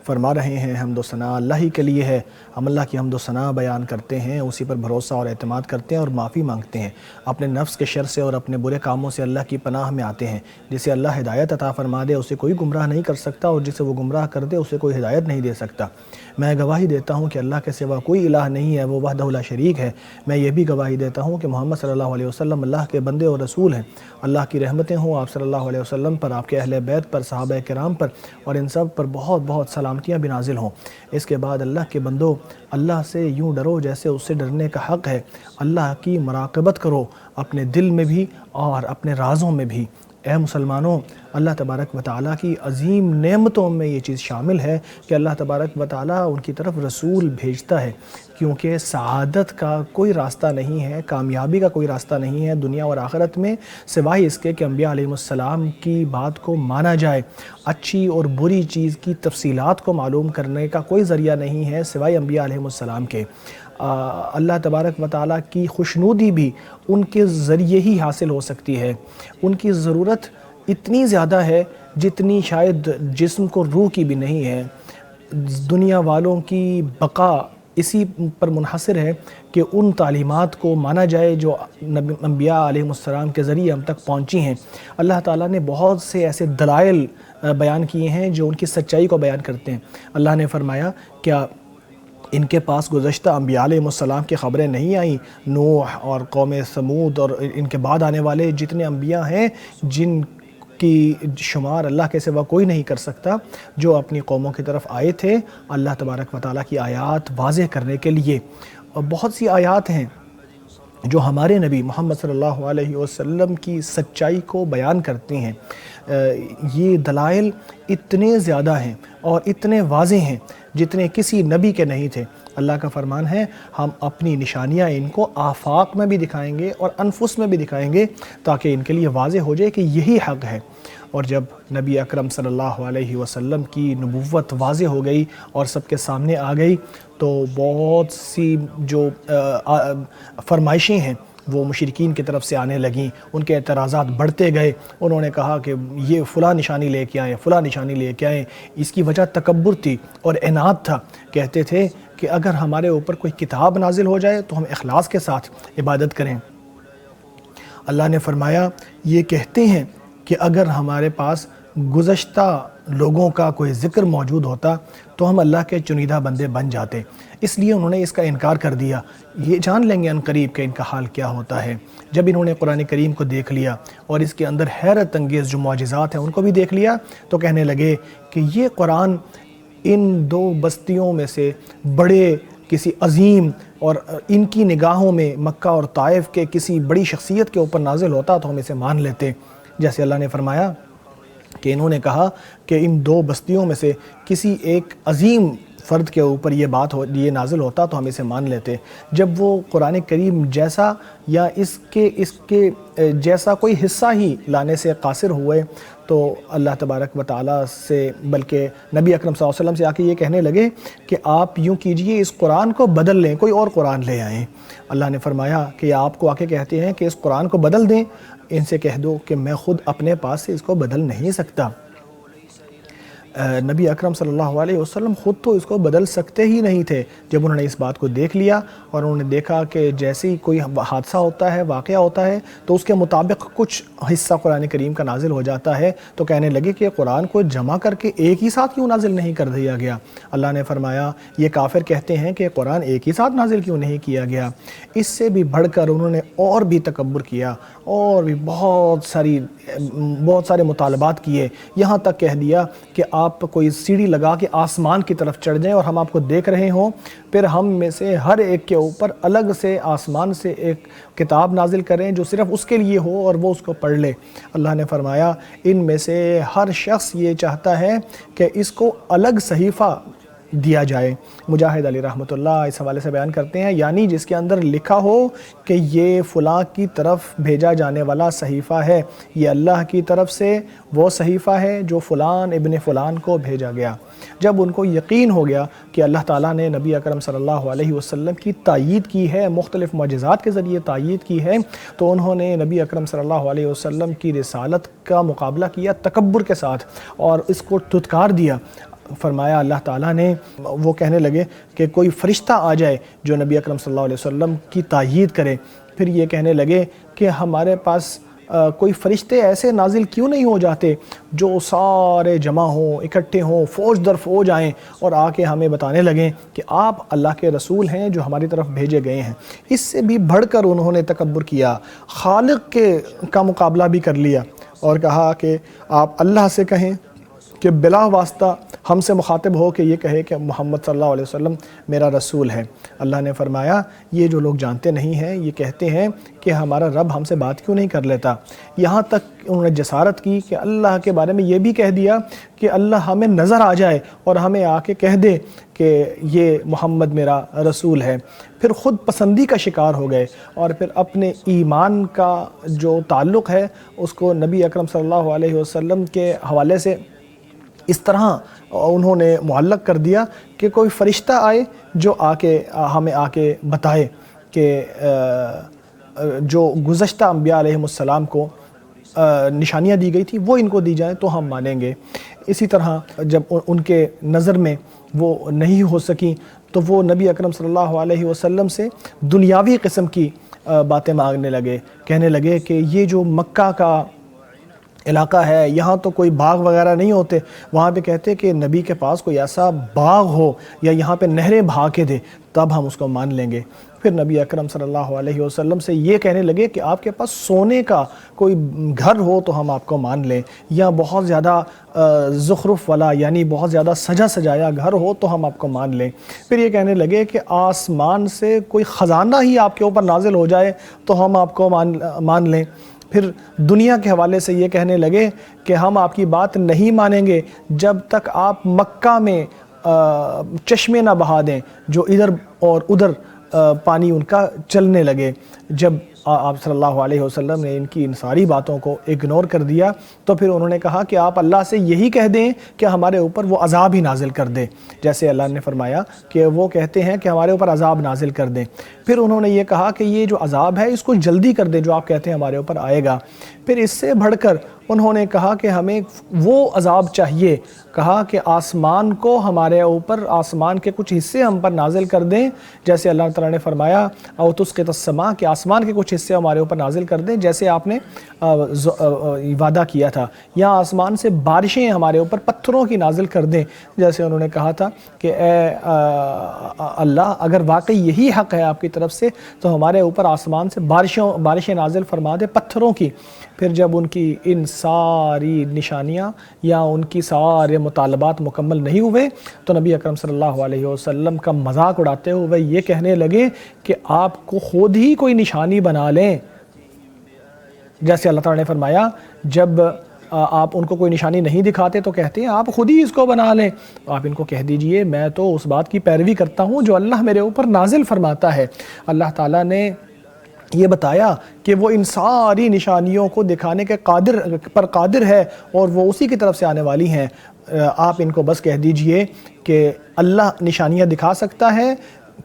فرما رہے ہیں حمد و ثنا اللہ ہی کے لیے ہے، ہم اللہ کی حمد و ثنا بیان کرتے ہیں، اسی پر بھروسہ اور اعتماد کرتے ہیں اور معافی مانگتے ہیں، اپنے نفس کے شر سے اور اپنے برے کاموں سے اللہ کی پناہ میں آتے ہیں۔ جسے اللہ ہدایت عطا فرما دے اسے کوئی گمراہ نہیں کر سکتا، اور جسے وہ گمراہ کر دے اسے کوئی ہدایت نہیں دے سکتا۔ میں گواہی دیتا ہوں کہ اللہ کے سوا کوئی الہ نہیں ہے، وہ وحدہ لا شریک ہے۔ میں یہ بھی گواہی دیتا ہوں کہ محمد صلی اللہ علیہ وسلم اللہ کے بندے اور رسول ہیں۔ اللہ کی رحمتیں ہوں آپ صلی اللہ علیہ وسلم پر، آپ کے اہل بیت پر، صحابہ کرام پر، اور ان سب پر بہت بہت سلامتیاں بھی نازل ہوں۔ اس کے بعد اللہ کے بندو، اللہ سے یوں ڈرو جیسے اس سے ڈرنے کا حق ہے۔ اللہ کی مراقبت کرو، اپنے دل میں بھی اور اپنے رازوں میں بھی۔ اے مسلمانوں، اللہ تبارک و تعالیٰ کی عظیم نعمتوں میں یہ چیز شامل ہے کہ اللہ تبارک و تعالیٰ ان کی طرف رسول بھیجتا ہے، کیونکہ سعادت کا کوئی راستہ نہیں ہے، کامیابی کا کوئی راستہ نہیں ہے دنیا اور آخرت میں، سوائے اس کے کہ انبیاء علیہ السلام کی بات کو مانا جائے۔ اچھی اور بری چیز کی تفصیلات کو معلوم کرنے کا کوئی ذریعہ نہیں ہے سوائے انبیاء علیہ السلام کے۔ اللہ تبارک و تعالیٰ کی خوشنودی بھی ان کے ذریعے ہی حاصل ہو سکتی ہے۔ ان کی ضرورت اتنی زیادہ ہے جتنی شاید جسم کو روح کی بھی نہیں ہے۔ دنیا والوں کی بقا اسی پر منحصر ہے کہ ان تعلیمات کو مانا جائے جو انبیاء علیہ السلام کے ذریعے ہم تک پہنچی ہیں۔ اللہ تعالیٰ نے بہت سے ایسے دلائل بیان کیے ہیں جو ان کی سچائی کو بیان کرتے ہیں۔ اللہ نے فرمایا، کیا ان کے پاس گزشتہ انبیاء علیہ السلام کی خبریں نہیں آئیں؟ نوح اور قوم سمود اور ان کے بعد آنے والے جتنے انبیاء ہیں جن کی شمار اللہ کے سوا کوئی نہیں کر سکتا، جو اپنی قوموں کی طرف آئے تھے اللہ تبارک و تعالیٰ کی آیات واضح کرنے کے لیے۔ اور بہت سی آیات ہیں جو ہمارے نبی محمد صلی اللہ علیہ وسلم کی سچائی کو بیان کرتے ہیں۔ یہ دلائل اتنے زیادہ ہیں اور اتنے واضح ہیں جتنے کسی نبی کے نہیں تھے۔ اللہ کا فرمان ہے، ہم اپنی نشانیاں ان کو آفاق میں بھی دکھائیں گے اور انفس میں بھی دکھائیں گے تاکہ ان کے لیے واضح ہو جائے کہ یہی حق ہے۔ اور جب نبی اکرم صلی اللہ علیہ وسلم کی نبوت واضح ہو گئی اور سب کے سامنے آ گئی تو بہت سی جو فرمائشیں ہیں وہ مشرکین کی طرف سے آنے لگیں، ان کے اعتراضات بڑھتے گئے۔ انہوں نے کہا کہ یہ فلاں نشانی لے کے آئیں، فلاں نشانی لے کے آئیں۔ اس کی وجہ تکبر تھی اور عناد تھا۔ کہتے تھے کہ اگر ہمارے اوپر کوئی کتاب نازل ہو جائے تو ہم اخلاص کے ساتھ عبادت کریں۔ اللہ نے فرمایا، یہ کہتے ہیں کہ اگر ہمارے پاس گزشتہ لوگوں کا کوئی ذکر موجود ہوتا تو ہم اللہ کے چنیدہ بندے بن جاتے، اس لیے انہوں نے اس کا انکار کر دیا۔ یہ جان لیں گے ان قریب کہ ان کا حال کیا ہوتا ہے۔ جب انہوں نے قرآن کریم کو دیکھ لیا اور اس کے اندر حیرت انگیز جو معجزات ہیں ان کو بھی دیکھ لیا تو کہنے لگے کہ یہ قرآن ان دو بستیوں میں سے بڑے کسی عظیم اور ان کی نگاہوں میں مکہ اور طائف کے کسی بڑی شخصیت کے اوپر نازل ہوتا تو ہم اسے مان لیتے۔ جیسے اللہ نے فرمایا کہ انہوں نے کہا کہ ان دو بستیوں میں سے کسی ایک عظیم فرد کے اوپر یہ نازل ہوتا تو ہم اسے مان لیتے۔ جب وہ قرآن کریم جیسا یا اس کے جیسا کوئی حصہ ہی لانے سے قاصر ہوئے تو اللہ تبارک و تعالیٰ سے، بلکہ نبی اکرم صلی اللہ علیہ وسلم سے آ کے یہ کہنے لگے کہ آپ یوں کیجئے، اس قرآن کو بدل لیں، کوئی اور قرآن لے آئیں۔ اللہ نے فرمایا کہ آپ کو آ کے کہتے ہیں کہ اس قرآن کو بدل دیں، ان سے کہہ دو کہ میں خود اپنے پاس سے اس کو بدل نہیں سکتا۔ نبی اکرم صلی اللہ علیہ وسلم خود تو اس کو بدل سکتے ہی نہیں تھے۔ جب انہوں نے اس بات کو دیکھ لیا اور انہوں نے دیکھا کہ جیسے ہی کوئی حادثہ ہوتا ہے، واقعہ ہوتا ہے تو اس کے مطابق کچھ حصہ قرآن کریم کا نازل ہو جاتا ہے، تو کہنے لگے کہ قرآن کو جمع کر کے ایک ہی ساتھ کیوں نازل نہیں کر دیا گیا؟ اللہ نے فرمایا، یہ کافر کہتے ہیں کہ قرآن ایک ہی ساتھ نازل کیوں نہیں کیا گیا؟ اس سے بھی بڑھ کر انہوں نے اور بھی تکبر کیا اور بھی بہت سارے مطالبات کیے، یہاں تک کہہ دیا کہ آپ کوئی سیڑھی لگا کے آسمان کی طرف چڑھ جائیں اور ہم آپ کو دیکھ رہے ہوں، پھر ہم میں سے ہر ایک کے اوپر الگ سے آسمان سے ایک کتاب نازل کریں جو صرف اس کے لیے ہو اور وہ اس کو پڑھ لے۔ اللہ نے فرمایا، ان میں سے ہر شخص یہ چاہتا ہے کہ اس کو الگ صحیفہ دیا جائے۔ مجاہد علی رحمۃ اللہ اس حوالے سے بیان کرتے ہیں، یعنی جس کے اندر لکھا ہو کہ یہ فلاں کی طرف بھیجا جانے والا صحیفہ ہے، یہ اللہ کی طرف سے وہ صحیفہ ہے جو فلان ابن فلان کو بھیجا گیا۔ جب ان کو یقین ہو گیا کہ اللہ تعالیٰ نے نبی اکرم صلی اللہ علیہ وسلم کی تائید کی ہے، مختلف معجزات کے ذریعے تائید کی ہے، تو انہوں نے نبی اکرم صلی اللہ علیہ وسلم کی رسالت کا مقابلہ کیا تکبر کے ساتھ اور اس کو دھتکار دیا۔ فرمایا اللہ تعالیٰ نے، وہ کہنے لگے کہ کوئی فرشتہ آ جائے جو نبی اکرم صلی اللہ علیہ وسلم کی تائید کرے۔ پھر یہ کہنے لگے کہ ہمارے پاس کوئی فرشتے ایسے نازل کیوں نہیں ہو جاتے جو سارے جمع ہوں، اکٹھے ہوں، فوج در فوج آئیں اور آ کے ہمیں بتانے لگیں کہ آپ اللہ کے رسول ہیں جو ہماری طرف بھیجے گئے ہیں۔ اس سے بھی بڑھ کر انہوں نے تکبر کیا، خالق کا مقابلہ بھی کر لیا اور کہا کہ آپ اللہ سے کہیں کہ بلا واسطہ ہم سے مخاطب ہو کے یہ کہے کہ محمد صلی اللہ علیہ وسلم میرا رسول ہے۔ اللہ نے فرمایا یہ جو لوگ جانتے نہیں ہیں یہ کہتے ہیں کہ ہمارا رب ہم سے بات کیوں نہیں کر لیتا۔ یہاں تک انہوں نے جسارت کی کہ اللہ کے بارے میں یہ بھی کہہ دیا کہ اللہ ہمیں نظر آ جائے اور ہمیں آ کے کہہ دے کہ یہ محمد میرا رسول ہے۔ پھر خود پسندی کا شکار ہو گئے اور پھر اپنے ایمان کا جو تعلق ہے اس کو نبی اکرم صلی اللہ علیہ وسلم کے حوالے سے اس طرح انہوں نے معلق کر دیا کہ کوئی فرشتہ آئے جو ہمیں آ کے بتائے کہ جو گزشتہ انبیاء علیہم السلام کو نشانیاں دی گئی تھی وہ ان کو دی جائیں تو ہم مانیں گے۔ اسی طرح جب ان کے نظر میں وہ نہیں ہو سکیں تو وہ نبی اکرم صلی اللہ علیہ وسلم سے دنیاوی قسم کی باتیں مانگنے لگے، کہنے لگے کہ یہ جو مکہ کا علاقہ ہے یہاں تو کوئی باغ وغیرہ نہیں ہوتے، وہاں پہ کہتے کہ نبی کے پاس کوئی ایسا باغ ہو یا یہاں پہ نہریں بہا کے دے تب ہم اس کو مان لیں گے۔ پھر نبی اکرم صلی اللہ علیہ وسلم سے یہ کہنے لگے کہ آپ کے پاس سونے کا کوئی گھر ہو تو ہم آپ کو مان لیں، یا بہت زیادہ زخرف والا یعنی بہت زیادہ سجا سجایا گھر ہو تو ہم آپ کو مان لیں۔ پھر یہ کہنے لگے کہ آسمان سے کوئی خزانہ ہی آپ کے اوپر نازل ہو جائے تو ہم آپ کو مان لیں۔ پھر دنیا کے حوالے سے یہ کہنے لگے کہ ہم آپ کی بات نہیں مانیں گے جب تک آپ مکہ میں چشمے نہ بہا دیں جو ادھر اور ادھر پانی ان کا چلنے لگے۔ جب آپ صلی اللہ علیہ وسلم نے ان ساری باتوں کو اگنور کر دیا تو پھر انہوں نے کہا کہ آپ اللہ سے یہی کہہ دیں کہ ہمارے اوپر وہ عذاب ہی نازل کر دے، جیسے اللہ نے فرمایا کہ وہ کہتے ہیں کہ ہمارے اوپر عذاب نازل کر دیں۔ پھر انہوں نے یہ کہا کہ یہ جو عذاب ہے اس کو جلدی کر دیں جو آپ کہتے ہیں ہمارے اوپر آئے گا۔ پھر اس سے بڑھ کر انہوں نے کہا کہ ہمیں وہ عذاب چاہیے، کہا کہ آسمان کو ہمارے اوپر، آسمان کے کچھ حصے ہم پر نازل کر دیں، جیسے اللہ تعالیٰ نے فرمایا او تسقط السماء کہ آسمان کے کچھ حصے ہمارے اوپر نازل کر دیں جیسے آپ نے وعدہ کیا تھا، یا آسمان سے بارشیں ہمارے اوپر پتھروں کی نازل کر دیں جیسے انہوں نے کہا تھا کہ اے اللہ اگر واقعی یہی حق ہے آپ کی طرف سے تو ہمارے اوپر آسمان سے بارشیں نازل فرما دے پتھروں کی۔ پھر جب ان کی ان ساری نشانیاں یا ان کی سارے مطالبات مکمل نہیں ہوئے تو نبی اکرم صلی اللہ علیہ وسلم کا مذاق اڑاتے ہوئے یہ کہنے لگے کہ آپ کو خود ہی کوئی نشانی بنا لیں، جیسے اللہ تعالیٰ نے فرمایا جب آپ ان کو کوئی نشانی نہیں دکھاتے تو کہتے ہیں آپ خود ہی اس کو بنا لیں، تو آپ ان کو کہہ دیجئے میں تو اس بات کی پیروی کرتا ہوں جو اللہ میرے اوپر نازل فرماتا ہے۔ اللہ تعالیٰ نے یہ بتایا کہ وہ ان ساری نشانیوں کو دکھانے کے قادر ہے اور وہ اسی کی طرف سے آنے والی ہیں۔ آپ ان کو بس کہہ دیجئے کہ اللہ نشانیاں دکھا سکتا ہے،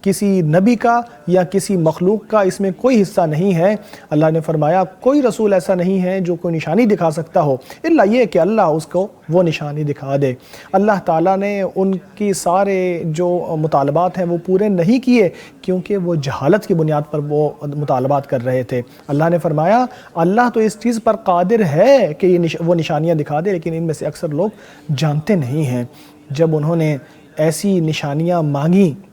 کسی نبی کا یا کسی مخلوق کا اس میں کوئی حصہ نہیں ہے۔ اللہ نے فرمایا کوئی رسول ایسا نہیں ہے جو کوئی نشانی دکھا سکتا ہو الا یہ کہ اللہ اس کو وہ نشانی دکھا دے۔ اللہ تعالیٰ نے ان کی سارے جو مطالبات ہیں وہ پورے نہیں کیے کیونکہ وہ جہالت کی بنیاد پر وہ مطالبات کر رہے تھے۔ اللہ نے فرمایا اللہ تو اس چیز پر قادر ہے کہ وہ نشانیاں دکھا دے لیکن ان میں سے اکثر لوگ جانتے نہیں ہیں۔ جب انہوں نے ایسی نشانیاں مانگیں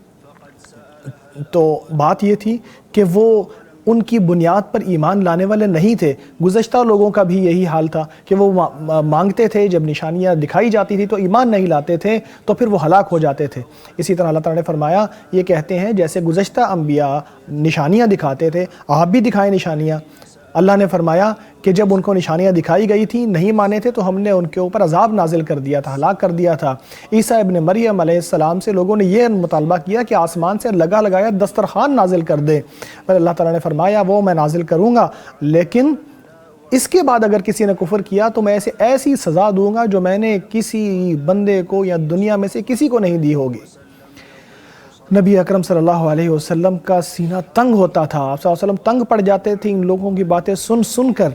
تو بات یہ تھی کہ وہ ان کی بنیاد پر ایمان لانے والے نہیں تھے۔ گزشتہ لوگوں کا بھی یہی حال تھا کہ وہ مانگتے تھے، جب نشانیاں دکھائی جاتی تھی تو ایمان نہیں لاتے تھے تو پھر وہ ہلاک ہو جاتے تھے۔ اسی طرح اللہ تعالیٰ نے فرمایا یہ کہتے ہیں جیسے گزشتہ انبیاء نشانیاں دکھاتے تھے آپ بھی دکھائیں نشانیاں۔ اللہ نے فرمایا کہ جب ان کو نشانیاں دکھائی گئی تھیں نہیں مانے تھے تو ہم نے ان کے اوپر عذاب نازل کر دیا تھا، ہلاک کر دیا تھا۔ عیسیٰ ابن مریم علیہ السلام سے لوگوں نے یہ مطالبہ کیا کہ آسمان سے لگا لگایا دسترخوان نازل کر دے، پر اللہ تعالیٰ نے فرمایا وہ میں نازل کروں گا لیکن اس کے بعد اگر کسی نے کفر کیا تو میں اسے ایسی سزا دوں گا جو میں نے کسی بندے کو یا دنیا میں سے کسی کو نہیں دی ہوگی۔ نبی اکرم صلی اللہ علیہ وسلم کا سینہ تنگ ہوتا تھا، آپ صلی اللہ علیہ وسلم تنگ پڑ جاتے تھے ان لوگوں کی باتیں سن کر۔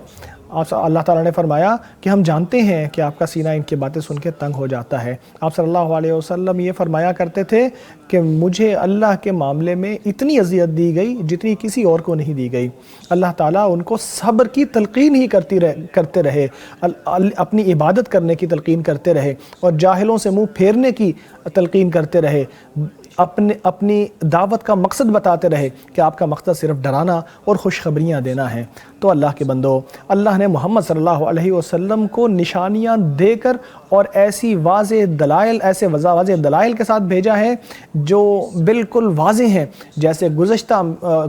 اللہ تعالیٰ نے فرمایا کہ ہم جانتے ہیں کہ آپ کا سینہ ان کی باتیں سن کے تنگ ہو جاتا ہے۔ آپ صلی اللہ علیہ وسلم یہ فرمایا کرتے تھے کہ مجھے اللہ کے معاملے میں اتنی اذیت دی گئی جتنی کسی اور کو نہیں دی گئی۔ اللہ تعالیٰ ان کو صبر کی تلقین ہی کرتے رہے، اپنی عبادت کرنے کی تلقین کرتے رہے، اور جاہلوں سے منہ پھیرنے کی تلقین کرتے رہے، اپنی دعوت کا مقصد بتاتے رہے کہ آپ کا مقصد صرف ڈرانا اور خوشخبریاں دینا ہے۔ تو اللہ کے بندو، اللہ نے محمد صلی اللہ علیہ وسلم کو نشانیاں دے کر اور ایسی واضح دلائل کے ساتھ بھیجا ہے جو بالکل واضح ہیں، جیسے گزشتہ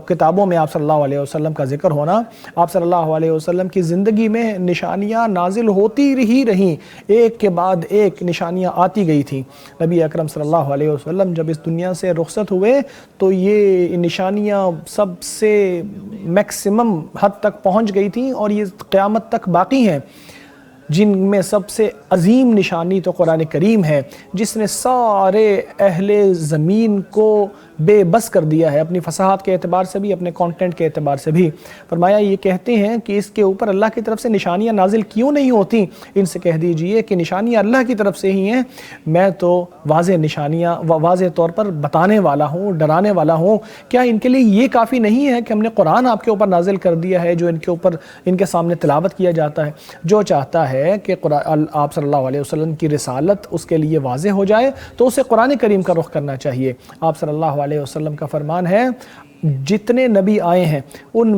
کتابوں میں آپ صلی اللہ علیہ وسلم کا ذکر ہونا۔ آپ صلی اللہ علیہ وسلم کی زندگی میں نشانیاں نازل ہوتی ہی رہیں، ایک کے بعد ایک نشانیاں آتی گئی تھیں۔ نبی اکرم صلی اللہ علیہ وسلم جب اس دنیا سے رخصت ہوئے تو یہ نشانیاں سب سے میکسیمم حد تک پہنچ گئی تھیں اور یہ قیامت تک باقی ہیں، جن میں سب سے عظیم نشانی تو قرآن کریم ہے، جس نے سارے اہل زمین کو بے بس کر دیا ہے، اپنی فصاحت کے اعتبار سے بھی، اپنے کانٹینٹ کے اعتبار سے بھی۔ فرمایا یہ کہتے ہیں کہ اس کے اوپر اللہ کی طرف سے نشانیاں نازل کیوں نہیں ہوتی؟ ان سے کہہ دیجئے کہ نشانیاں اللہ کی طرف سے ہی ہیں، میں تو واضح نشانیاں واضح طور پر بتانے والا ہوں، ڈرانے والا ہوں۔ کیا ان کے لیے یہ کافی نہیں ہے کہ ہم نے قرآن آپ کے اوپر نازل کر دیا ہے جو ان کے سامنے تلاوت کیا جاتا ہے؟ جو چاہتا ہے کہ آپ صلی اللہ علیہ وسلم کی رسالت اس کے لیے واضح ہو جائے تو اسے قرآن کریم کا رخ کرنا چاہیے۔ آپ صلی اللہ علیہ وسلم کا فرمان ہے، جتنے نبی آئے ہیں ان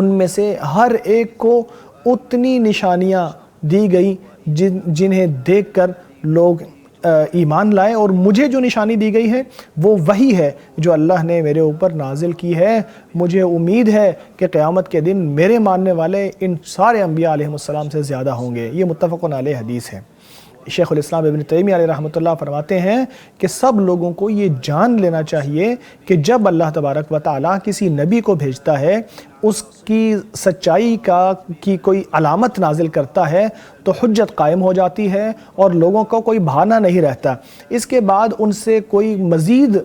میں سے ہر ایک کو اتنی نشانیاں دی گئی جنہیں دیکھ کر لوگ ایمان لائے، اور مجھے جو نشانی دی گئی ہے وہ وہی ہے جو اللہ نے میرے اوپر نازل کی ہے۔ مجھے امید ہے کہ قیامت کے دن میرے ماننے والے ان سارے انبیاء علیہ السلام سے زیادہ ہوں گے۔ یہ متفق علیہ حدیث ہے۔ شیخ الاسلام ابن تیمیہ علیہ رحمۃ اللہ فرماتے ہیں کہ سب لوگوں کو یہ جان لینا چاہیے کہ جب اللہ تبارک و تعالیٰ کسی نبی کو بھیجتا ہے، اس کی سچائی کی کوئی علامت نازل کرتا ہے تو حجت قائم ہو جاتی ہے اور لوگوں کو کوئی بہانہ نہیں رہتا۔ اس کے بعد ان سے کوئی مزید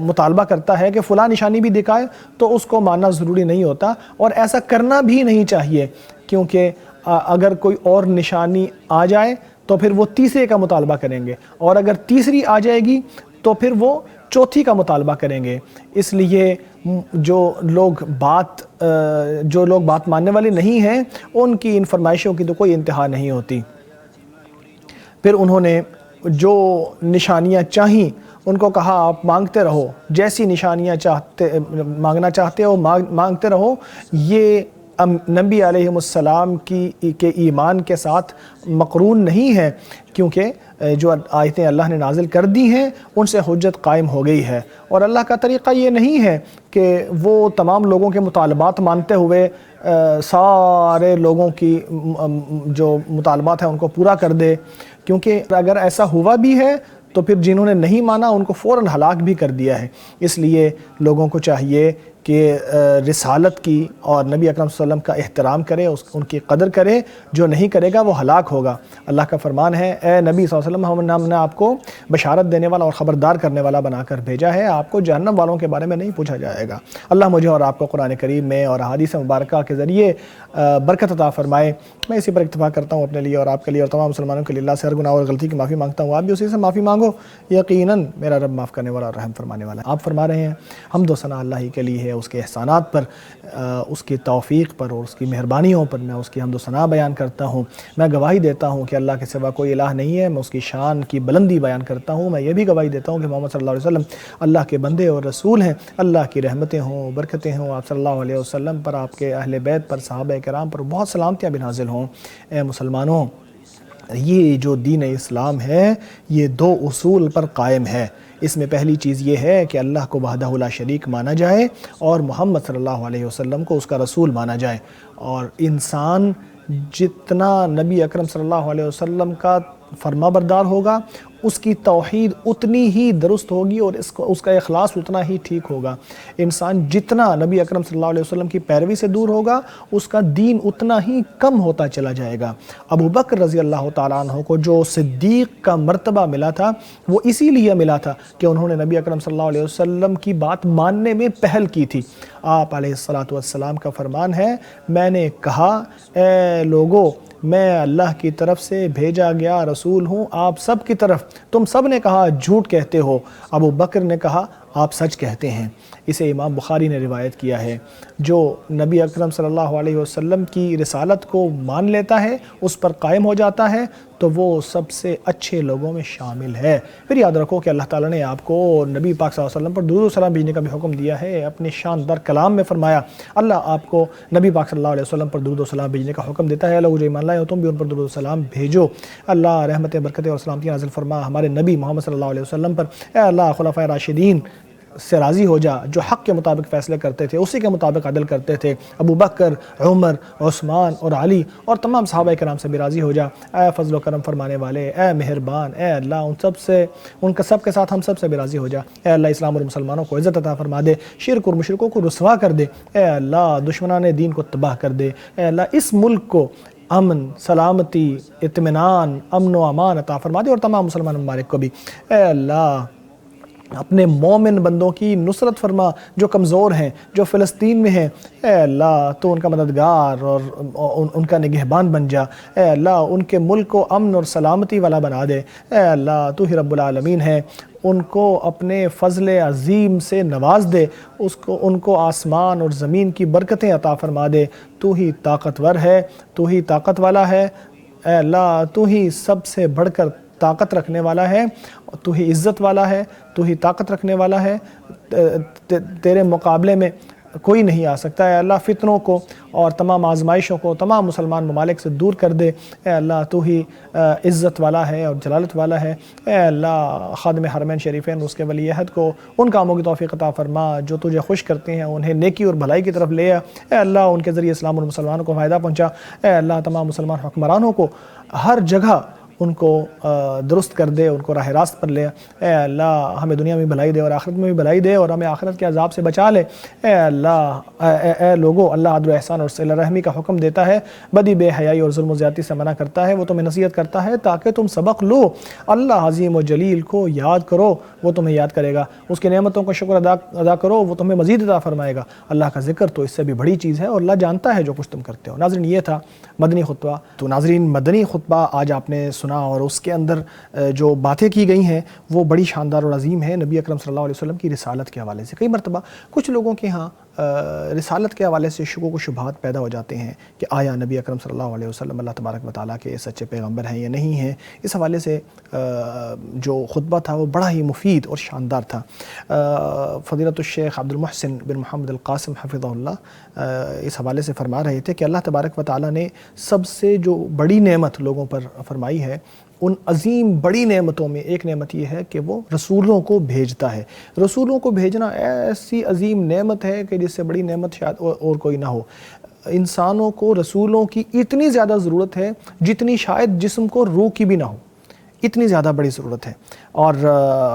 مطالبہ کرتا ہے کہ فلاں نشانی بھی دکھائے تو اس کو ماننا ضروری نہیں ہوتا، اور ایسا کرنا بھی نہیں چاہیے، کیونکہ اگر کوئی اور نشانی آ جائے تو پھر وہ تیسرے کا مطالبہ کریں گے، اور اگر تیسری آ جائے گی تو پھر وہ چوتھی کا مطالبہ کریں گے۔ اس لیے جو لوگ بات ماننے والے نہیں ہیں ان کی ان فرمائشوں کی تو کوئی انتہا نہیں ہوتی۔ پھر انہوں نے جو نشانیاں چاہیں ان کو کہا آپ مانگتے رہو، جیسی نشانیاں مانگنا چاہتے ہو مانگتے رہو۔ یہ نبی علیہ السلام کے ایمان کے ساتھ مقرون نہیں ہے، کیونکہ جو آیتیں اللہ نے نازل کر دی ہیں ان سے حجت قائم ہو گئی ہے، اور اللہ کا طریقہ یہ نہیں ہے کہ وہ تمام لوگوں کے مطالبات مانتے ہوئے سارے لوگوں کی جو مطالبات ہیں ان کو پورا کر دے، کیونکہ اگر ایسا ہوا بھی ہے تو پھر جنہوں نے نہیں مانا ان کو فوراً ہلاک بھی کر دیا ہے۔ اس لیے لوگوں کو چاہیے کہ رسالت کی اور نبی اکرم صلی اللہ علیہ وسلم کا احترام کرے، ان کی قدر کرے، جو نہیں کرے گا وہ ہلاک ہوگا۔ اللہ کا فرمان ہے، اے نبی صلی اللہ علیہ وسلم ہم نے آپ کو بشارت دینے والا اور خبردار کرنے والا بنا کر بھیجا ہے، آپ کو جہنم والوں کے بارے میں نہیں پوچھا جائے گا۔ اللہ مجھے اور آپ کو قرآن کریم میں اور احادیث مبارکہ کے ذریعے برکت عطا فرمائے۔ میں اسی پر اکتفا کرتا ہوں اپنے لیے اور آپ کے لیے اور تمام مسلمانوں کے لیے اللہ سے ہر گناہ اور غلطی کی معافی مانگتا ہوں۔ آپ بھی اسی سے معافی مانگو، یقیناً میرا رب معاف کرنے والا اور رحم فرمانے والا ہے۔ آپ فرما رہے ہیں حمد و ثنا اللہ ہی کے لیے ہے، اس کے احسانات پر، اس کی توفیق پر اور اس کی مہربانیوں پر میں اس کی حمد و ثنا بیان کرتا ہوں۔ میں گواہی دیتا ہوں کہ اللہ کے سوا کوئی الہ نہیں ہے، میں اس کی شان کی بلندی بیان کرتا ہوں۔ میں یہ بھی گواہی دیتا ہوں کہ محمد صلی اللہ علیہ وسلم اللہ کے بندے اور رسول ہیں۔ اللہ کی رحمتیں ہوں، برکتیں ہوں آپ صلی اللہ علیہ وسلم پر، آپ کے اہل بیت پر، صحابہ کرام پر، بہت سلامتیاں بھی نازل ہوں۔ اے مسلمانوں، یہ جو دین اسلام ہے یہ دو اصول پر قائم ہے۔ اس میں پہلی چیز یہ ہے کہ اللہ کو وحدہ لا شریک مانا جائے اور محمد صلی اللہ علیہ وسلم کو اس کا رسول مانا جائے، اور انسان جتنا نبی اکرم صلی اللہ علیہ وسلم کا فرما بردار ہوگا اس کی توحید اتنی ہی درست ہوگی اور اس کا اخلاص اتنا ہی ٹھیک ہوگا۔ انسان جتنا نبی اکرم صلی اللہ علیہ وسلم کی پیروی سے دور ہوگا اس کا دین اتنا ہی کم ہوتا چلا جائے گا۔ ابو بکر رضی اللہ تعالیٰ عنہ کو جو صدیق کا مرتبہ ملا تھا وہ اسی لیے ملا تھا کہ انہوں نے نبی اکرم صلی اللہ علیہ وسلم کی بات ماننے میں پہل کی تھی۔ آپ علیہ السلام کا فرمان ہے، میں نے کہا اے لوگو میں اللہ کی طرف سے بھیجا گیا رسول ہوں آپ سب کی طرف، تم سب نے کہا جھوٹ کہتے ہو، ابو بکر نے کہا آپ سچ کہتے ہیں۔ اسے امام بخاری نے روایت کیا ہے۔ جو نبی اکرم صلی اللہ علیہ وسلم کی رسالت کو مان لیتا ہے، اس پر قائم ہو جاتا ہے، تو وہ سب سے اچھے لوگوں میں شامل ہے۔ پھر یاد رکھو کہ اللہ تعالیٰ نے آپ کو نبی پاک صلی اللہ علیہ وسلم پر درود و سلام بھیجنے کا بھی حکم دیا ہے۔ اپنے شاندار کلام میں فرمایا، اللہ آپ کو نبی پاک صلی اللہ علیہ وسلم پر درود و سلام بھیجنے کا حکم دیتا ہے، لوگ جو ایمان لائے ہو تم بھی ان پر درود و سلام بھیجو۔ اللہ رحمت برکت اور سلامتی نازل فرما ہمارے نبی محمد صلی اللہ علیہ وسلم پر۔ اے اللہ خلفائے راشدین سے راضی ہو جا جو حق کے مطابق فیصلے کرتے تھے، اسی کے مطابق عدل کرتے تھے، ابو بکر، عمر، عثمان اور علی اور تمام صحابہ کرام سے بھی راضی ہو جا۔ اے فضل و کرم فرمانے والے، اے مہربان، اے اللہ ان کا سب کے ساتھ ہم سب سے بھی راضی ہو جا۔ اے اللہ اسلام اور مسلمانوں کو عزت عطا فرما دے، شرک اور مشرکوں کو رسوا کر دے۔ اے اللہ دشمنان دین کو تباہ کر دے۔ اے اللہ اس ملک کو امن، سلامتی، اطمینان، امن و امان عطا فرما دے اور تمام مسلمان ممالک کو بھی۔ اے اللہ اپنے مومن بندوں کی نصرت فرما جو کمزور ہیں، جو فلسطین میں ہیں۔ اے اللہ تو ان کا مددگار اور ان کا نگہبان بن جا۔ اے اللہ ان کے ملک کو امن اور سلامتی والا بنا دے۔ اے اللہ تو ہی رب العالمین ہے، ان کو اپنے فضل عظیم سے نواز دے، ان کو آسمان اور زمین کی برکتیں عطا فرما دے۔ تو ہی طاقتور ہے، تو ہی طاقت والا ہے۔ اے اللہ تو ہی سب سے بڑھ کر طاقت رکھنے والا ہے، تو ہی عزت والا ہے، تو ہی طاقت رکھنے والا ہے، تیرے مقابلے میں کوئی نہیں آ سکتا۔ اے اللہ فتنوں کو اور تمام آزمائشوں کو تمام مسلمان ممالک سے دور کر دے۔ اے اللہ تو ہی عزت والا ہے اور جلالت والا ہے۔ اے اللہ خادم حرمین شریفین اس کے ولی عہد کو ان کاموں کی توفیق عطا فرما جو تجھے خوش کرتے ہیں، انہیں نیکی اور بھلائی کی طرف لے آ۔ اے اللہ ان کے ذریعے اسلام اور مسلمانوں کو فائدہ پہنچا۔ اے اللہ تمام مسلمان حکمرانوں کو ہر جگہ ان کو درست کر دے، ان کو راہ راست پر لے۔ اے اللہ ہمیں دنیا میں بھلائی دے اور آخرت میں بھی بھلائی دے اور ہمیں آخرت کے عذاب سے بچا لے۔ اے اللہ اے لوگو، اللہ عدل و احسان اور صلہ رحمی کا حکم دیتا ہے، بدی بے حیائی اور ظلم و زیادتی سے منع کرتا ہے۔ وہ تمہیں نصیحت کرتا ہے تاکہ تم سبق لو۔ اللہ عظیم و جلیل کو یاد کرو، وہ تمہیں یاد کرے گا۔ اس کی نعمتوں کا شکر ادا کرو، وہ تمہیں مزید عطا فرمائے گا۔ اللہ کا ذکر تو اس سے بھی بڑی چیز ہے اور اللہ جانتا ہے جو کچھ تم کرتے ہو۔ ناظرین یہ تھا مدنی خطبہ۔ تو ناظرین مدنی خطبہ آج آپ نے سنا اور اس کے اندر جو باتیں کی گئی ہیں وہ بڑی شاندار اور عظیم ہیں نبی اکرم صلی اللہ علیہ وسلم کی رسالت کے حوالے سے۔ کئی مرتبہ کچھ لوگوں کے ہاں رسالت کے حوالے سے شکوک و شبہات پیدا ہو جاتے ہیں کہ آیا نبی اکرم صلی اللہ علیہ وسلم اللہ تبارک و تعالیٰ کے سچے پیغمبر ہیں یا نہیں ہیں۔ اس حوالے سے جو خطبہ تھا وہ بڑا ہی مفید اور شاندار تھا۔ فضیلت الشیخ عبد المحسن بن محمد القاسم حفظہ اللہ اس حوالے سے فرما رہے تھے کہ اللہ تبارک و تعالیٰ نے سب سے جو بڑی نعمت لوگوں پر فرمائی ہے، ان عظیم بڑی نعمتوں میں ایک نعمت یہ ہے کہ وہ رسولوں کو بھیجتا ہے۔ رسولوں کو بھیجنا ایسی عظیم نعمت ہے کہ جس سے بڑی نعمت شاید اور کوئی نہ ہو۔ انسانوں کو رسولوں کی اتنی زیادہ ضرورت ہے جتنی شاید جسم کو روح کی بھی نہ ہو، اتنی زیادہ بڑی ضرورت ہے۔ اور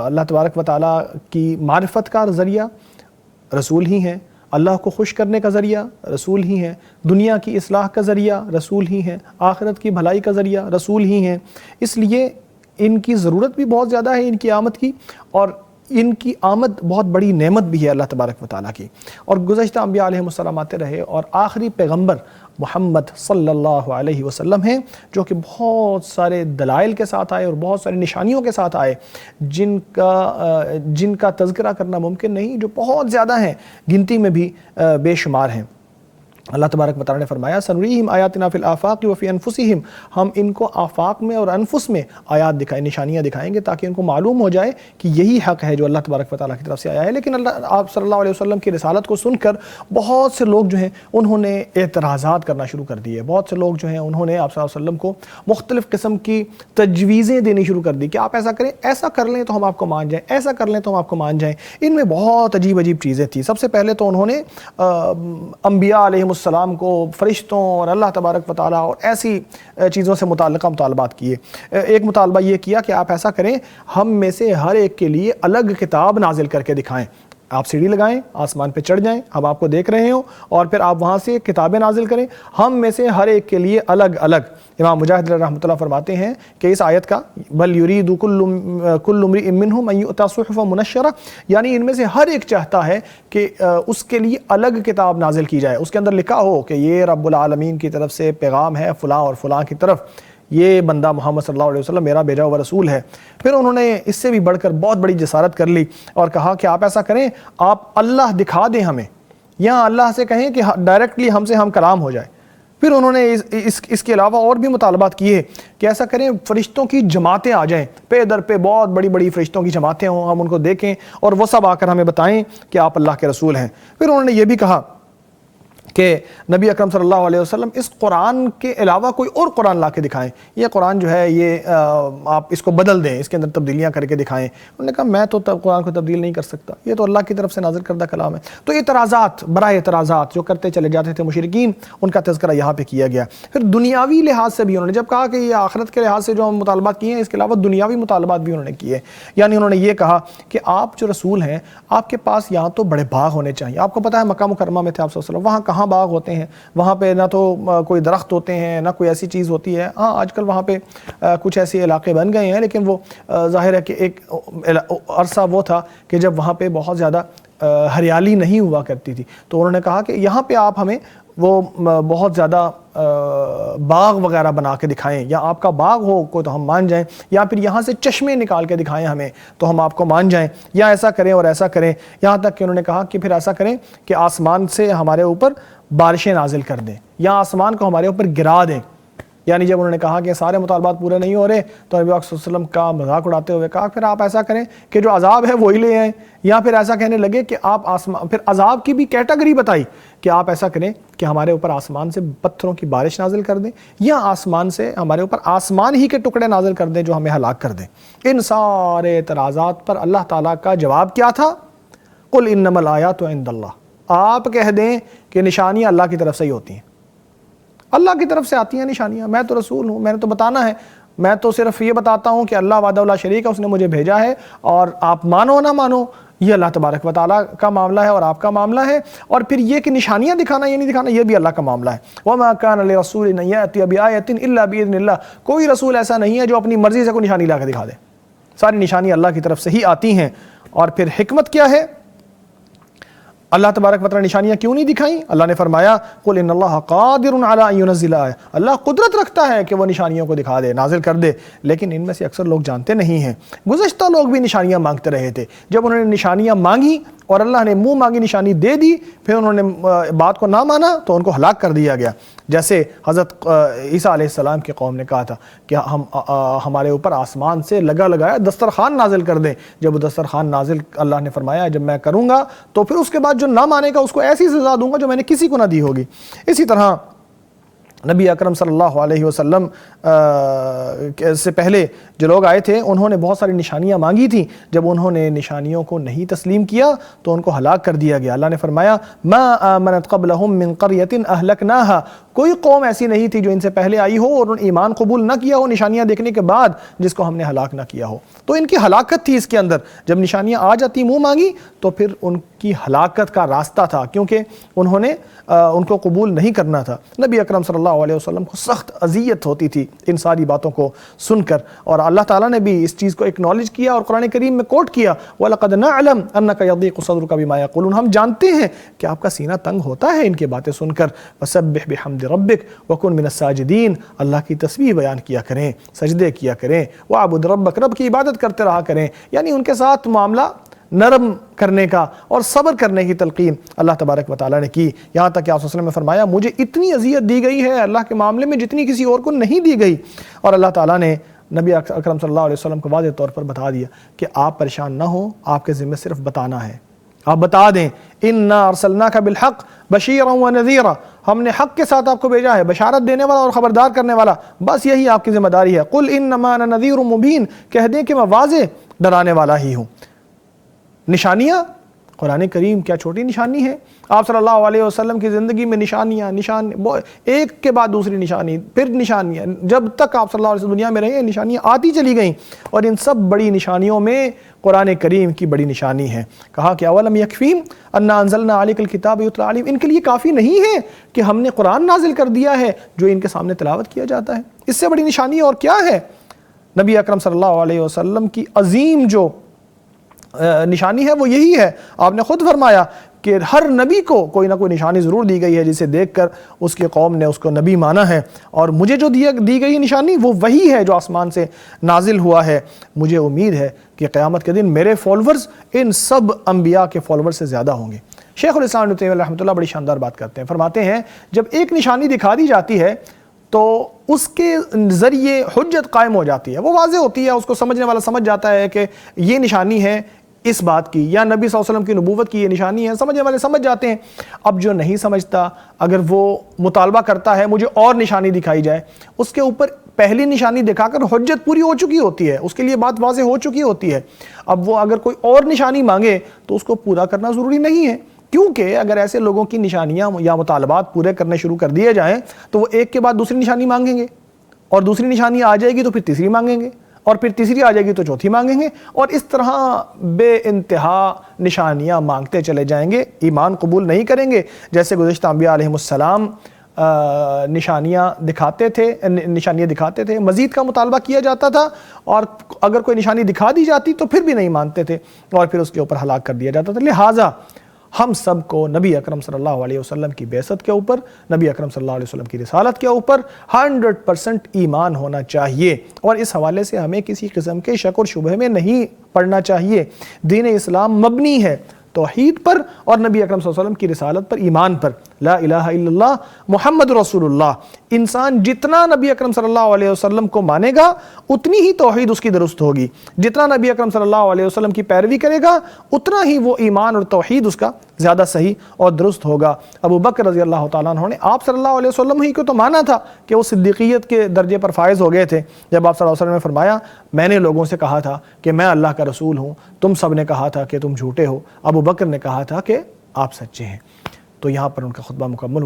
اللہ تبارک و تعالیٰ کی معرفت کا ذریعہ رسول ہی ہیں، اللہ کو خوش کرنے کا ذریعہ رسول ہی ہیں، دنیا کی اصلاح کا ذریعہ رسول ہی ہیں، آخرت کی بھلائی کا ذریعہ رسول ہی ہیں۔ اس لیے ان کی ضرورت بھی بہت زیادہ ہے ان کی آمد کی، اور ان کی آمد بہت بڑی نعمت بھی ہے اللہ تبارک و تعالیٰ کی۔ اور گزشتہ انبیاء علیہ السلام آتے رہے اور آخری پیغمبر محمد صلی اللہ علیہ وسلم ہیں جو کہ بہت سارے دلائل کے ساتھ آئے اور بہت ساری نشانیوں کے ساتھ آئے جن کا تذکرہ کرنا ممکن نہیں، جو بہت زیادہ ہیں، گنتی میں بھی بے شمار ہیں۔ اللہ تبارک و تعالیٰ نے فرمایا سنریہم آیاتنا فی الآفاق وفی انفسہم، ہم ان کو آفاق میں اور انفس میں آیات دکھائیں، نشانیاں دکھائیں گے تاکہ ان کو معلوم ہو جائے کہ یہی حق ہے جو اللہ تبارک و تعالیٰ کی طرف سے آیا ہے۔ لیکن آپ صلی اللہ علیہ وسلم کی رسالت کو سن کر بہت سے لوگ جو ہیں انہوں نے اعتراضات کرنا شروع کر دیے۔ بہت سے لوگ جو ہیں انہوں نے آپ صلی اللہ علیہ وسلم کو مختلف قسم کی تجویزیں دینی شروع کر دی کہ آپ ایسا کریں، ایسا کر لیں تو ہم آپ کو مان جائیں، ایسا کر لیں تو ہم آپ کو مان جائیں۔ ان میں بہت عجیب عجیب چیزیں تھیں۔ سب سے پہلے تو انہوں نے انبیاء علیہ السلام کو فرشتوں اور اللہ تبارک و تعالیٰ اور ایسی چیزوں سے متعلقہ مطالبات کیے۔ ایک مطالبہ یہ کیا کہ آپ ایسا کریں، ہم میں سے ہر ایک کے لیے الگ کتاب نازل کر کے دکھائیں، آپ سیڑھی لگائیں، آسمان پہ چڑھ جائیں، ہم آپ کو دیکھ رہے ہوں، اور پھر آپ وہاں سے کتابیں نازل کریں، ہم میں سے ہر ایک کے لیے الگ الگ۔ امام مجاہد رحمۃ اللہ فرماتے ہیں کہ اس آیت کا بل یرید کل امرئ منہم ان یؤتی صحفا منشرہ، یعنی ان میں سے ہر ایک چاہتا ہے کہ اس کے لیے الگ کتاب نازل کی جائے، اس کے اندر لکھا ہو کہ یہ رب العالمین کی طرف سے پیغام ہے فلاں اور فلاں کی طرف، یہ بندہ محمد صلی اللہ علیہ وسلم میرا بھیجا ہوا رسول ہے۔ پھر انہوں نے اس سے بھی بڑھ کر بہت بڑی جسارت کر لی اور کہا کہ آپ ایسا کریں، آپ اللہ دکھا دیں ہمیں، یا اللہ سے کہیں کہ ڈائریکٹلی ہم سے ہم کلام ہو جائے۔ پھر انہوں نے اس کے علاوہ اور بھی مطالبات کیے کہ ایسا کریں فرشتوں کی جماعتیں آ جائیں، پے در پہ بہت بڑی بڑی فرشتوں کی جماعتیں ہوں، ہم ان کو دیکھیں اور وہ سب آ کر ہمیں بتائیں کہ آپ اللہ کے رسول ہیں۔ پھر انہوں نے یہ بھی کہا کہ نبی اکرم صلی اللہ علیہ وسلم اس قرآن کے علاوہ کوئی اور قرآن لا کے دکھائیں، یہ قرآن جو ہے یہ آپ اس کو بدل دیں، اس کے اندر تبدیلیاں کر کے دکھائیں۔ انہوں نے کہا میں تو قرآن کو تبدیل نہیں کر سکتا، یہ تو اللہ کی طرف سے نازل کردہ کلام ہے۔ تو اعتراضات برائے اعتراضات جو کرتے چلے جاتے تھے مشرکین، ان کا تذکرہ یہاں پہ کیا گیا۔ پھر دنیاوی لحاظ سے بھی انہوں نے جب کہا کہ یہ آخرت کے لحاظ سے جو ہم مطالبات کیے ہیں، اس کے علاوہ دنیاوی مطالبات بھی انہوں نے کیے، یعنی انہوں نے یہ کہا کہ آپ جو رسول ہیں، آپ کے پاس یہاں تو بڑے باغ ہونے چاہیے۔ آپ کو پتہ ہے مکہ مکرمہ میں تھے آپ صلی اللہ علیہ وسلم، وہاں کہاں باغ ہوتے ہیں، وہاں پہ نہ تو کوئی درخت ہوتے ہیں نہ کوئی ایسی چیز ہوتی ہے۔ ہاں آج کل وہاں پہ کچھ ایسے علاقے بن گئے ہیں، لیکن وہ ظاہر ہے کہ ایک عرصہ وہ تھا کہ جب وہاں پہ بہت زیادہ ہریالی نہیں ہوا کرتی تھی، تو انہوں نے کہا کہ یہاں پہ آپ ہمیں وہ بہت زیادہ باغ وغیرہ بنا کے دکھائیں، یا آپ کا باغ ہو کوئی تو ہم مان جائیں، یا پھر یہاں سے چشمے نکال کے دکھائیں ہمیں تو ہم آپ کو مان جائیں، یا ایسا کریں اور ایسا کریں۔ یہاں تک کہ انہوں نے کہا کہ پھر ایسا کریں کہ آسمان سے ہمارے اوپر بارشیں نازل کر دیں، یا آسمان کو ہمارے اوپر گرا دیں۔ یعنی جب انہوں نے کہا کہ سارے مطالبات پورے نہیں ہو رہے تو نبی صلی اللہ علیہ وسلم کا مذاق اڑاتے ہوئے کہا پھر آپ ایسا کریں کہ جو عذاب ہے وہی لے آئیں، یا پھر ایسا کہنے لگے کہ آپ آسمان، پھر عذاب کی بھی کیٹیگری بتائی کہ آپ ایسا کریں کہ ہمارے اوپر آسمان سے پتھروں کی بارش نازل کر دیں، یا آسمان سے ہمارے اوپر آسمان ہی کے ٹکڑے نازل کر دیں جو ہمیں ہلاک کر دیں۔ ان سارے اعتراضات پر اللہ تعالیٰ کا جواب کیا تھا؟ قل انما الآیات عند اللہ، آپ کہہ دیں کہ نشانیاں اللہ کی طرف سے ہی ہوتی ہیں، اللہ کی طرف سے آتی ہیں نشانیاں، میں تو رسول ہوں، میں نے تو بتانا ہے، میں تو صرف یہ بتاتا ہوں کہ اللہ وحدہ لا شریک ہے، اس نے مجھے بھیجا ہے، اور آپ مانو نہ مانو یہ اللہ تبارک و تعالیٰ کا معاملہ ہے اور آپ کا معاملہ ہے، اور پھر یہ کہ نشانیاں دکھانا یہ نہیں دکھانا یہ بھی اللہ کا معاملہ ہے۔ وَمَا كَانَ لِرَسُولٍ أَن يَأْتِيَ بِآيَةٍ إِلَّا بِإِذْنِ اللَّهِ، کوئی رسول ایسا نہیں ہے جو اپنی مرضی سے کوئی نشانی لا کے دکھا دے، ساری نشانی اللہ کی طرف سے ہی آتی ہیں۔ اور پھر حکمت کیا ہے؟ اللہ تبارک و تعالیٰ نشانیاں کیوں نہیں دکھائیں؟ اللہ نے فرمایا قل ان اللہ قادر علی ان ينزل آیہ، اللہ قدرت رکھتا ہے کہ وہ نشانیوں کو دکھا دے، نازل کر دے، لیکن ان میں سے اکثر لوگ جانتے نہیں ہیں۔ گزشتہ لوگ بھی نشانیاں مانگتے رہے تھے، جب انہوں نے نشانیاں مانگی اور اللہ نے منہ مانگی نشانی دے دی، پھر انہوں نے بات کو نہ مانا تو ان کو ہلاک کر دیا گیا۔ جیسے حضرت عیسیٰ علیہ السلام کی قوم نے کہا تھا کہ ہمارے اوپر آسمان سے لگا لگایا دسترخوان نازل کر دیں، جب وہ دسترخوان نازل اللہ نے فرمایا جب میں کروں گا تو پھر اس کے بعد جو نہ مانے گا اس کو ایسی سزا دوں گا جو میں نے کسی کو نہ دی ہوگی۔ اسی طرح نبی اکرم صلی اللہ علیہ وسلم سے پہلے جو لوگ آئے تھے انہوں نے بہت ساری نشانیاں مانگی تھیں، جب انہوں نے نشانیوں کو نہیں تسلیم کیا تو ان کو ہلاک کر دیا گیا۔ اللہ نے فرمایا ما آمنت قبلہم من قریۃ اہلکناہا، کوئی قوم ایسی نہیں تھی جو ان سے پہلے آئی ہو اور ان ایمان قبول نہ کیا ہو نشانیاں دیکھنے کے بعد جس کو ہم نے ہلاک نہ کیا ہو۔ تو ان کی ہلاکت تھی اس کے اندر، جب نشانیاں آ جاتی منہ مانگی تو پھر ان کی ہلاکت کا راستہ تھا، کیونکہ انہوں نے ان کو قبول نہیں کرنا تھا۔ نبی اکرم صلی اللہ علیہ وسلم کو سخت اذیت ہوتی تھی ان ساری باتوں کو سن کر، اور اللہ تعالیٰ نے بھی اس چیز کو اکنالج کیا اور قرآن کریم میں کوٹ کیا وَلَقَدْ نَعْلَمْ أَنَّكَ يَضِيقُ صَدْرُكَ بِمَا يَقُولُونَ، ہم جانتے ہیں کہ آپ کا سینہ تنگ ہوتا ہے ان کی باتیں سن کر۔ وَسَبِّحْ بِحَمْدِ رَبِّكَ وَكُن مِنَ السَّاجِدِينَ، اللہ کی تسبیح بیان کیا کریں، سجدے کیا کریں، وَاعْبُدْ رَبَّكَ، رب کی عبادت کرتے رہا کریں، یعنی ان کے ساتھ معاملہ نرم کرنے کا اور صبر کرنے کی تلقین اللہ تبارک و تعالیٰ نے کی۔ یہاں تک کہ آپ صلی اللہ علیہ وسلم نے فرمایا مجھے اتنی اذیت دی گئی ہے اللہ کے معاملے میں جتنی کسی اور کو نہیں دی گئی، اور اللہ تعالیٰ نے نبی اکرم صلی اللہ علیہ وسلم کو واضح طور پر بتا دیا کہ آپ پریشان نہ ہوں، آپ کے ذمہ صرف بتانا ہے، آپ بتا دیں اِنَّا أَرْسَلْنَاكَ بِالْحَقِّ بَشِيرًا وَنَذِيرًا، ہم نے حق کے ساتھ آپ کو بھیجا ہے، بشارت دینے والا اور خبردار کرنے والا، بس یہی آپ کی ذمہ داری ہے۔ قُلْ إِنَّمَا أَنَا نَذِيرٌ مُبِينٌ، کہہ دیں کہ میں واضح ڈرانے والا ہی ہوں۔ نشانیاں قرآن کریم کیا چھوٹی نشانی ہے؟ آپ صلی اللہ علیہ وسلم کی زندگی میں نشانیاں ایک کے بعد دوسری نشانی، پھر نشانیاں، جب تک آپ صلی اللہ علیہ وسلم دنیا میں رہے نشانیاں آتی چلی گئیں، اور ان سب بڑی نشانیوں میں قرآن کریم کی بڑی نشانی ہے۔ کہا کہ اولم یکفیم انا انزلنا علیک الکتاب یتلی علیہم، ان کے لیے کافی نہیں ہے کہ ہم نے قرآن نازل کر دیا ہے جو ان کے سامنے تلاوت کیا جاتا ہے؟ اس سے بڑی نشانی اور کیا ہے؟ نبی اکرم صلی اللہ علیہ وسلم کی عظیم جو نشانی ہے وہ یہی ہے۔ آپ نے خود فرمایا کہ ہر نبی کو کوئی نہ کوئی نشانی ضرور دی گئی ہے جسے دیکھ کر اس کی قوم نے اس کو نبی مانا ہے، اور مجھے جو دی گئی نشانی وہ وہی ہے جو آسمان سے نازل ہوا ہے۔ مجھے امید ہے کہ قیامت کے دن میرے فالورز ان سب انبیاء کے فالورز سے زیادہ ہوں گے۔ شیخ الاسلام ابن تیمیہ رحمۃ اللہ بڑی شاندار بات کرتے ہیں، فرماتے ہیں جب ایک نشانی دکھا دی جاتی ہے تو اس کے ذریعے حجت قائم ہو جاتی ہے، وہ واضح ہوتی ہے، اس کو سمجھنے والا سمجھ جاتا ہے کہ یہ نشانی ہے اس بات کی، یا نبی صلی اللہ علیہ وسلم کی نبوت کی یہ نشانی ہے، سمجھنے والے سمجھ جاتے ہیں۔ اب جو نہیں سمجھتا، اگر وہ مطالبہ کرتا ہے مجھے اور نشانی دکھائی جائے، اس کے اوپر پہلی نشانی دکھا کر حجت پوری ہو چکی ہوتی ہے، اس کے لیے بات واضح ہو چکی ہوتی ہے۔ اب وہ اگر کوئی اور نشانی مانگے تو اس کو پورا کرنا ضروری نہیں ہے، کیونکہ اگر ایسے لوگوں کی نشانیاں یا مطالبات پورے کرنے شروع کر دیے جائیں تو وہ ایک کے بعد دوسری نشانی مانگیں گے، اور دوسری نشانی آ جائے گی تو پھر تیسری مانگیں گے، اور پھر تیسری آ جائے گی تو چوتھی مانگیں گے، اور اس طرح بے انتہا نشانیاں مانگتے چلے جائیں گے، ایمان قبول نہیں کریں گے۔ جیسے گزشتہ انبیاء علیہم السلام نشانیاں دکھاتے تھے، مزید کا مطالبہ کیا جاتا تھا، اور اگر کوئی نشانی دکھا دی جاتی تو پھر بھی نہیں مانتے تھے، اور پھر اس کے اوپر ہلاک کر دیا جاتا تھا۔ لہٰذا ہم سب کو نبی اکرم صلی اللہ علیہ وسلم کی بعثت کے اوپر، نبی اکرم صلی اللہ علیہ وسلم کی رسالت کے اوپر 100% ایمان ہونا چاہیے، اور اس حوالے سے ہمیں کسی قسم کے شک اور شبہ میں نہیں پڑنا چاہیے۔ دین اسلام مبنی ہے توحید پر اور نبی اکرم صلی اللہ علیہ وسلم کی رسالت پر، ایمان پر، لا الہ الا اللہ محمد رسول اللہ۔ انسان جتنا نبی اکرم صلی اللہ علیہ وسلم کو مانے گا اتنی ہی توحید اس کی درست ہوگی، جتنا نبی اکرم صلی اللہ علیہ وسلم کی پیروی کرے گا اتنا ہی وہ ایمان اور توحید اس کا زیادہ صحیح اور درست ہوگا۔ ابو بکر رضی اللہ تعالیٰ عنہ نے آپ صلی اللہ علیہ وسلم ہی کو تو مانا تھا کہ وہ صدیقیت کے درجے پر فائز ہو گئے تھے، جب آپ صلی اللہ علیہ وسلم نے فرمایا میں نے لوگوں سے کہا تھا کہ میں اللہ کا رسول ہوں، تم سب نے کہا تھا کہ تم جھوٹے ہو، ابو بکر نے کہا تھا کہ آپ سچے ہیں۔ تو یہاں پر ان کا خطبہ مکمل